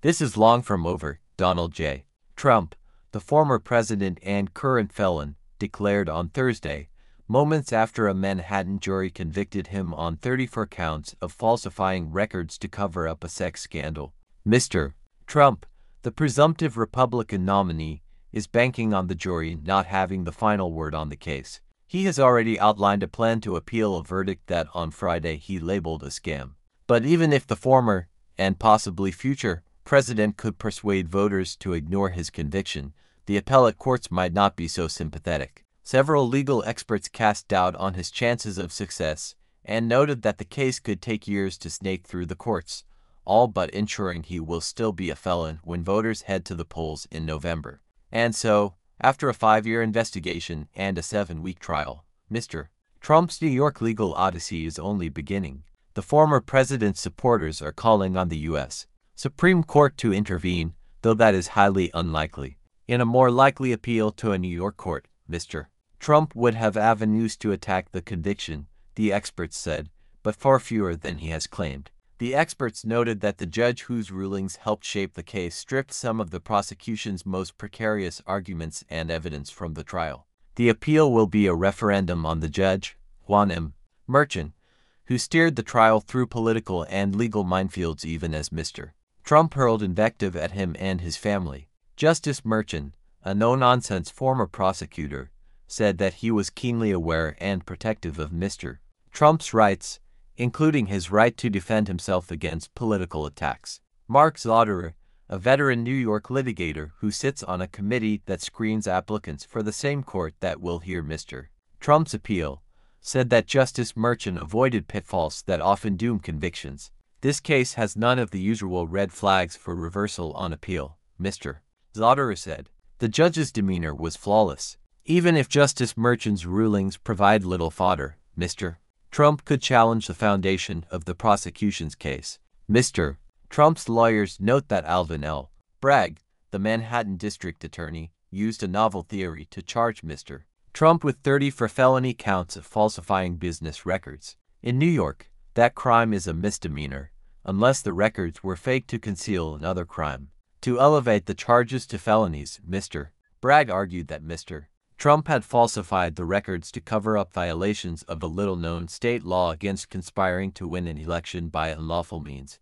This is long from over, Donald J. Trump, the former president and current felon, declared on Thursday, moments after a Manhattan jury convicted him on 34 counts of falsifying records to cover up a sex scandal. Mr. Trump, the presumptive Republican nominee, is banking on the jury not having the final word on the case. He has already outlined a plan to appeal a verdict that on Friday he labeled a scam. But even if the former, and possibly future, president could persuade voters to ignore his conviction, the appellate courts might not be so sympathetic. Several legal experts cast doubt on his chances of success and noted that the case could take years to snake through the courts, all but ensuring he will still be a felon when voters head to the polls in November. And so, after a 5-year investigation and a 7-week trial, Mr. Trump's New York legal odyssey is only beginning. The former president's supporters are calling on the U.S. Supreme Court to intervene, though that is highly unlikely. In a more likely appeal to a New York court, Mr. Trump would have avenues to attack the conviction, the experts said, but far fewer than he has claimed. The experts noted that the judge whose rulings helped shape the case stripped some of the prosecution's most precarious arguments and evidence from the trial. The appeal will be a referendum on the judge, Juan M. Merchan, who steered the trial through political and legal minefields even as Mr. Trump hurled invective at him and his family. Justice Merchan, a no-nonsense former prosecutor, said that he was keenly aware and protective of Mr. Trump's rights, including his right to defend himself against political attacks. Mark Zauderer, a veteran New York litigator who sits on a committee that screens applicants for the same court that will hear Mr. Trump's appeal, said that Justice Merchan avoided pitfalls that often doom convictions. This case has none of the usual red flags for reversal on appeal, Mr. Zauderer said. The judge's demeanor was flawless. Even if Justice Merchan's rulings provide little fodder, Mr. Trump could challenge the foundation of the prosecution's case. Mr. Trump's lawyers note that Alvin L. Bragg, the Manhattan district attorney, used a novel theory to charge Mr. Trump with 34 felony counts of falsifying business records. In New York, that crime is a misdemeanor, unless the records were faked to conceal another crime. To elevate the charges to felonies, Mr. Bragg argued that Mr. Trump had falsified the records to cover up violations of the little-known state law against conspiring to win an election by unlawful means.